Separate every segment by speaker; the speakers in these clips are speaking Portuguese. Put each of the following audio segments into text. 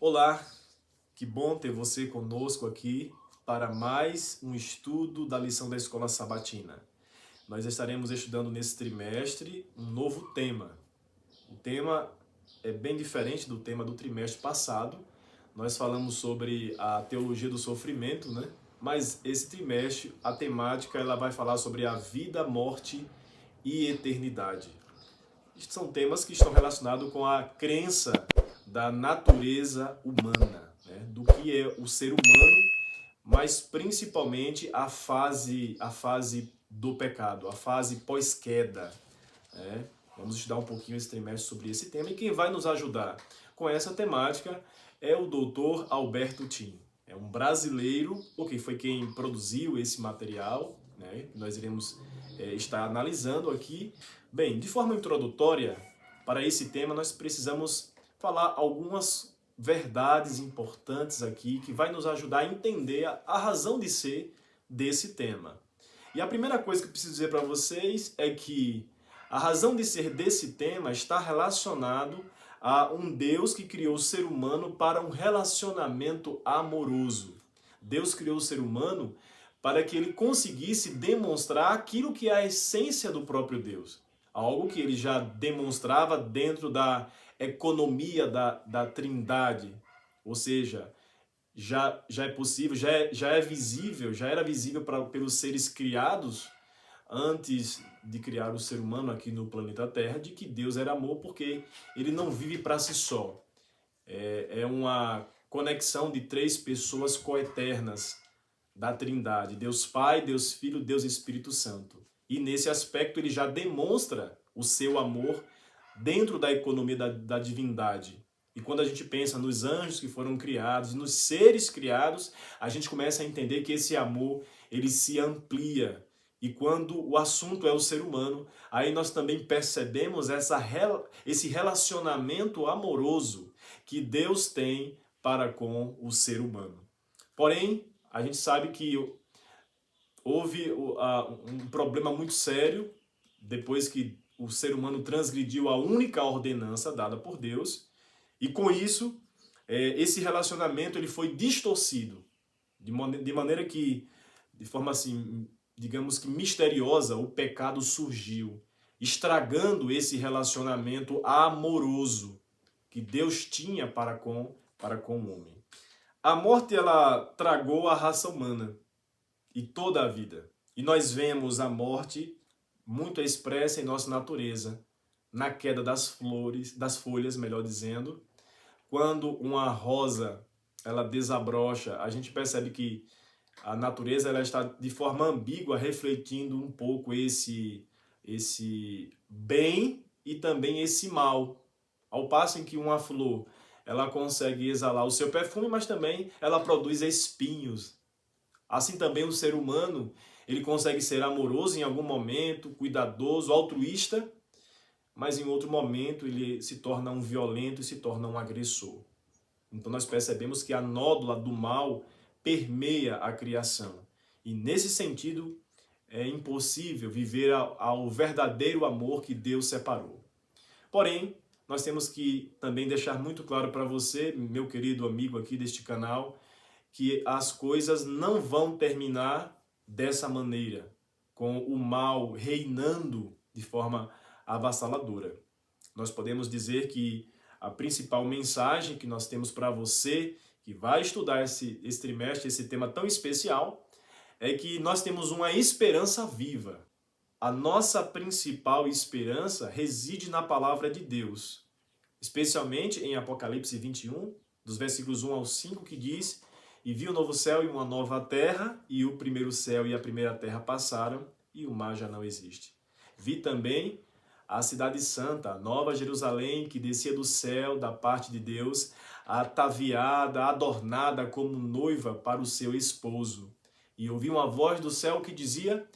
Speaker 1: Olá, que bom ter você conosco aqui para mais um estudo da lição da Escola Sabatina. Nós estaremos estudando nesse trimestre um novo tema. O tema é bem diferente do tema do trimestre passado. Nós falamos sobre a teologia do sofrimento, né? Mas esse trimestre a temática ela vai falar sobre a vida, morte e eternidade. São temas que estão relacionados com a crença da natureza humana, né? Do que é o ser humano, mas principalmente a fase do pecado, a fase pós-queda, né? Vamos estudar um pouquinho esse trimestre sobre esse tema e quem vai nos ajudar com essa temática é o Dr. Alberto Tim. É um brasileiro, porque foi quem produziu esse material, né? Nós iremos estar analisando aqui. Bem, de forma introdutória, para esse tema nós precisamos falar algumas verdades importantes aqui que vai nos ajudar a entender a razão de ser desse tema. E a primeira coisa que eu preciso dizer para vocês é que a razão de ser desse tema está relacionado a um Deus que criou o ser humano para um relacionamento amoroso. Deus criou o ser humano para que ele conseguisse demonstrar aquilo que é a essência do próprio Deus. Algo que ele já demonstrava dentro da economia da Trindade. Ou seja, já é possível, já é visível, já era visível pelos seres criados antes de criar o ser humano aqui no planeta Terra, de que Deus era amor, porque ele não vive para si só. É uma conexão de três pessoas coeternas da Trindade, Deus Pai, Deus Filho, Deus Espírito Santo. E nesse aspecto ele já demonstra o seu amor dentro da economia da divindade. E quando a gente pensa nos anjos que foram criados, nos seres criados, a gente começa a entender que esse amor ele se amplia. E quando o assunto é o ser humano, aí nós também percebemos esse relacionamento amoroso que Deus tem para com o ser humano. Porém, a gente sabe que houve um problema muito sério depois que o ser humano transgrediu a única ordenança dada por Deus, e com isso, esse relacionamento ele foi distorcido, de maneira que, de forma assim, digamos que misteriosa, o pecado surgiu, estragando esse relacionamento amoroso que Deus tinha para com o homem. A morte ela tragou a raça humana e toda a vida. E nós vemos a morte muito expressa em nossa natureza, na queda das flores, das folhas, melhor dizendo. Quando uma rosa ela desabrocha, a gente percebe que a natureza ela está de forma ambígua refletindo um pouco esse bem e também esse mal. Ao passo em que uma flor ela consegue exalar o seu perfume, mas também ela produz espinhos. Assim também o ser humano, ele consegue ser amoroso em algum momento, cuidadoso, altruísta, mas em outro momento ele se torna um violento e se torna um agressor. Então nós percebemos que a nódula do mal permeia a criação. E nesse sentido é impossível viver ao verdadeiro amor que Deus separou. Porém, nós temos que também deixar muito claro para você, meu querido amigo aqui deste canal, que as coisas não vão terminar dessa maneira, com o mal reinando de forma avassaladora. Nós podemos dizer que a principal mensagem que nós temos para você, que vai estudar esse trimestre, esse tema tão especial, é que nós temos uma esperança viva. A nossa principal esperança reside na palavra de Deus, especialmente em Apocalipse 21, dos versículos 1 ao 5, que diz: "E vi um novo céu e uma nova terra, e o primeiro céu e a primeira terra passaram, e o mar já não existe. Vi também a cidade santa, a nova Jerusalém, que descia do céu da parte de Deus, ataviada, adornada como noiva para o seu esposo. E ouvi uma voz do céu que dizia: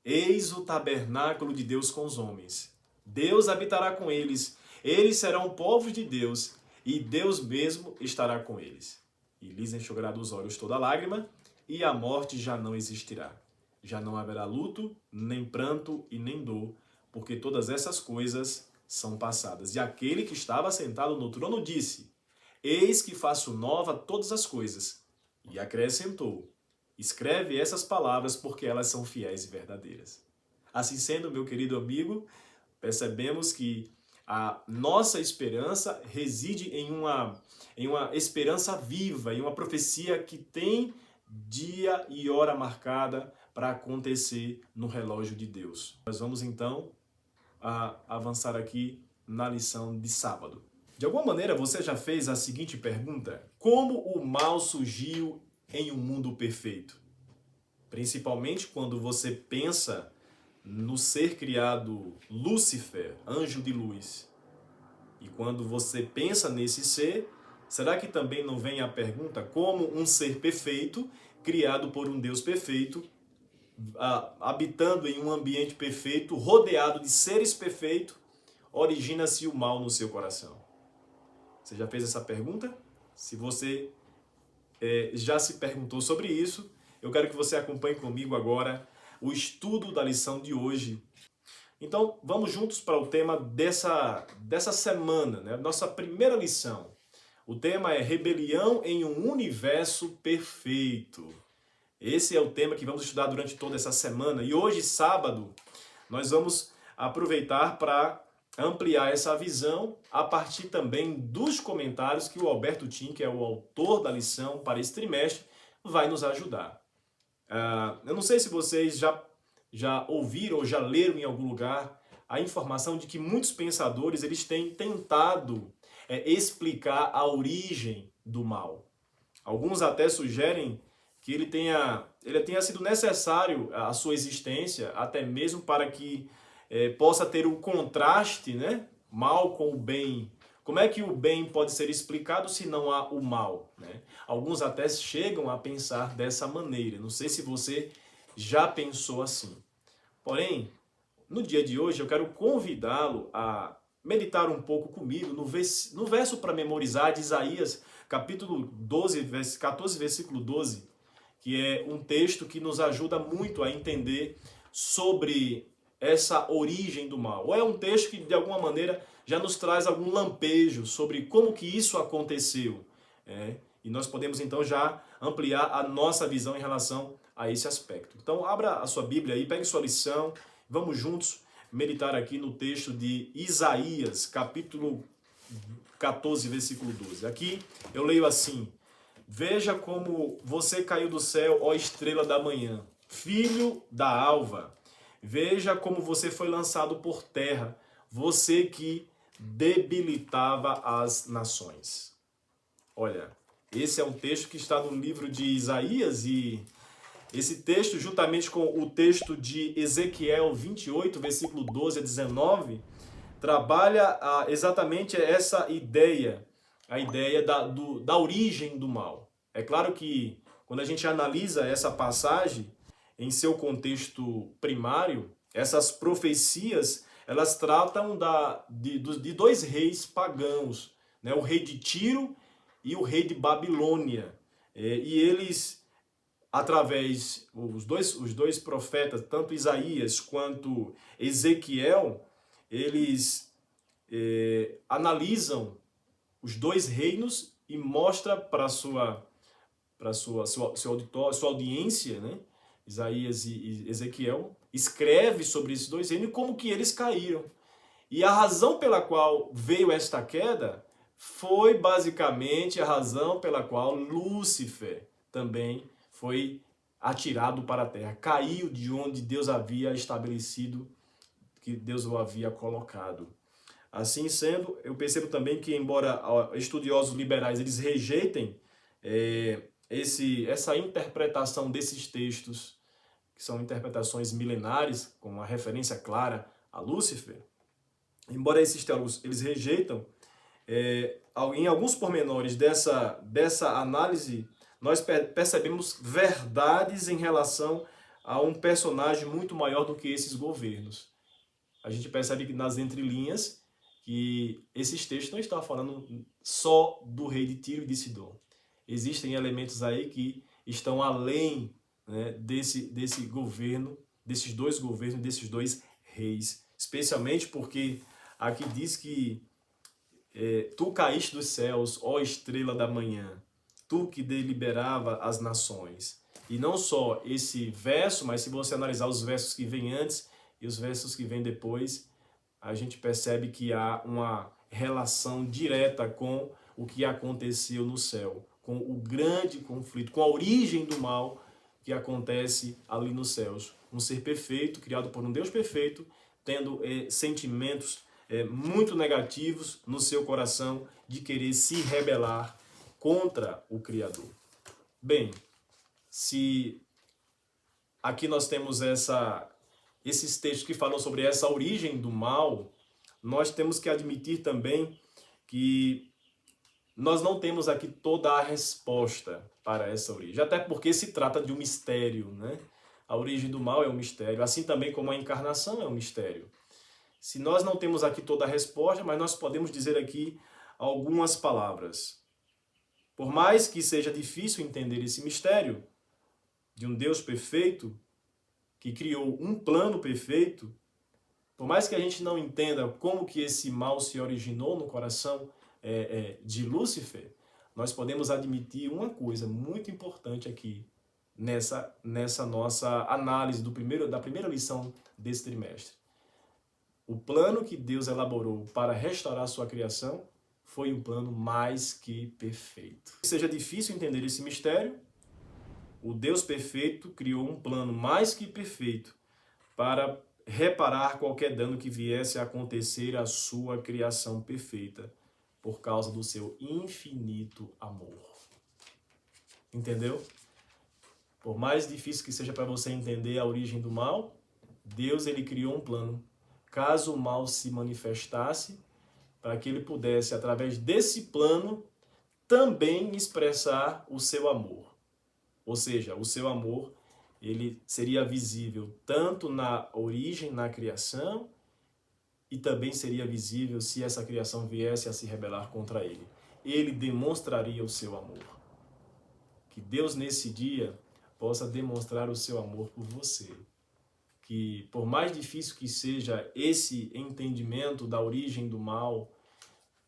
Speaker 1: Eis o tabernáculo de Deus com os homens. Deus habitará com eles, eles serão povos de Deus, e Deus mesmo estará com eles. E lhes enxugará dos olhos toda lágrima, e a morte já não existirá. Já não haverá luto, nem pranto e nem dor, porque todas essas coisas são passadas." E aquele que estava sentado no trono disse: Eis que faço nova todas as coisas. E acrescentou: escreve essas palavras porque elas são fiéis e verdadeiras. Assim sendo, meu querido amigo, percebemos que a nossa esperança reside em uma esperança viva, em uma profecia que tem dia e hora marcada para acontecer no relógio de Deus. Nós vamos então avançar aqui na lição de sábado. De alguma maneira você já fez a seguinte pergunta: como o mal surgiu em um mundo perfeito? Principalmente quando você pensa no ser criado Lúcifer, anjo de luz. E quando você pensa nesse ser, será que também não vem a pergunta como um ser perfeito, criado por um Deus perfeito, habitando em um ambiente perfeito, rodeado de seres perfeitos, origina-se o mal no seu coração? Você já fez essa pergunta? Se você já se perguntou sobre isso, eu quero que você acompanhe comigo agora o estudo da lição de hoje. Então, vamos juntos para o tema dessa semana, né? Nossa primeira lição. O tema é rebelião em um universo perfeito. Esse é o tema que vamos estudar durante toda essa semana. E hoje, sábado, nós vamos aproveitar para ampliar essa visão a partir também dos comentários que o Alberto Tim, que é o autor da lição para esse trimestre, vai nos ajudar. Eu não sei se vocês já ouviram ou já leram em algum lugar a informação de que muitos pensadores eles têm tentado explicar a origem do mal. Alguns até sugerem que ele tenha sido necessário a sua existência, até mesmo para que possa ter um contraste, né? Mal com o bem. Como é que o bem pode ser explicado se não há o mal, né? Alguns até chegam a pensar dessa maneira. Não sei se você já pensou assim. Porém, no dia de hoje eu quero convidá-lo a meditar um pouco comigo no verso para memorizar de Isaías, capítulo 12, 14, versículo 12, que é um texto que nos ajuda muito a entender sobre essa origem do mal. Ou é um texto que, de alguma maneira, já nos traz algum lampejo sobre como que isso aconteceu. E nós podemos, então, já ampliar a nossa visão em relação a esse aspecto. Então, abra a sua Bíblia aí, pegue sua lição, vamos juntos meditar aqui no texto de Isaías, capítulo 14, versículo 12. Aqui eu leio assim: veja como você caiu do céu, ó estrela da manhã, filho da alva. Veja como você foi lançado por terra, você que debilitava as nações. Olha, esse é um texto que está no livro de Isaías e esse texto, juntamente com o texto de Ezequiel 28, versículo 12 a 19, trabalha exatamente essa ideia, a ideia da origem do mal. É claro que quando a gente analisa essa passagem em seu contexto primário, essas profecias, elas tratam de dois reis pagãos, né? O rei de Tiro e o rei de Babilônia. E eles, através, os dois profetas, tanto Isaías quanto Ezequiel, eles analisam os dois reinos e mostra para sua audiência, né? Isaías e Ezequiel, escreve sobre esses dois reinos e como que eles caíram. E a razão pela qual veio esta queda foi basicamente a razão pela qual Lúcifer também foi atirado para a terra. Caiu de onde Deus havia estabelecido, que Deus o havia colocado. Assim sendo, eu percebo também que, embora estudiosos liberais eles rejeitem essa interpretação desses textos, que são interpretações milenares, com uma referência clara a Lúcifer, embora esses teólogos eles rejeitam, em alguns pormenores dessa análise, nós percebemos verdades em relação a um personagem muito maior do que esses governos. A gente percebe que nas entrelinhas que esses textos não estão falando só do rei de Tiro e de Sidom. Existem elementos aí que estão além, né, desse governo, desses dois governos, desses dois reis. Especialmente porque aqui diz que Tu caíste dos céus, ó estrela da manhã, tu que deliberava as nações. E não só esse verso, mas se você analisar os versos que vêm antes e os versos que vêm depois, a gente percebe que há uma relação direta com o que aconteceu no céu, com o grande conflito, com a origem do mal que acontece ali nos céus. Um ser perfeito, criado por um Deus perfeito, tendo sentimentos muito negativos no seu coração de querer se rebelar contra o Criador. Bem, se aqui nós temos esses textos que falam sobre essa origem do mal, nós temos que admitir também que nós não temos aqui toda a resposta para essa origem, até porque se trata de um mistério, né? A origem do mal é um mistério, assim também como a encarnação é um mistério. Se nós não temos aqui toda a resposta, mas nós podemos dizer aqui algumas palavras. Por mais que seja difícil entender esse mistério de um Deus perfeito, que criou um plano perfeito, por mais que a gente não entenda como que esse mal se originou no coração de Lúcifer, nós podemos admitir uma coisa muito importante aqui nessa nossa análise da primeira lição desse trimestre. O plano que Deus elaborou para restaurar sua criação foi um plano mais que perfeito. Que seja difícil entender esse mistério, o Deus perfeito criou um plano mais que perfeito para reparar qualquer dano que viesse a acontecer à sua criação perfeita, por causa do seu infinito amor. Entendeu? Por mais difícil que seja para você entender a origem do mal, Deus ele criou um plano. Caso o mal se manifestasse, para que ele pudesse, através desse plano, também expressar o seu amor. Ou seja, o seu amor ele seria visível tanto na origem, na criação, e também seria visível se essa criação viesse a se rebelar contra ele. Ele demonstraria o seu amor. Que Deus, nesse dia, possa demonstrar o seu amor por você. Que, por mais difícil que seja esse entendimento da origem do mal,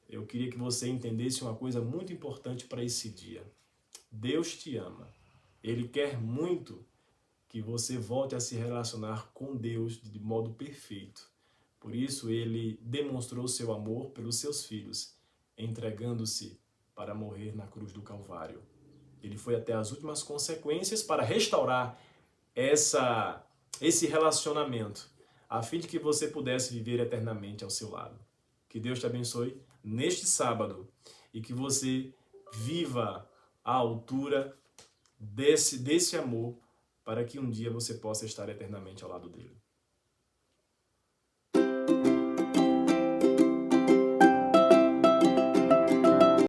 Speaker 1: eu queria que você entendesse uma coisa muito importante para esse dia. Deus te ama. Ele quer muito que você volte a se relacionar com Deus de modo perfeito. Por isso, ele demonstrou seu amor pelos seus filhos, entregando-se para morrer na cruz do Calvário. Ele foi até as últimas consequências para restaurar esse relacionamento, a fim de que você pudesse viver eternamente ao seu lado. Que Deus te abençoe neste sábado e que você viva à altura desse amor, para que um dia você possa estar eternamente ao lado dele.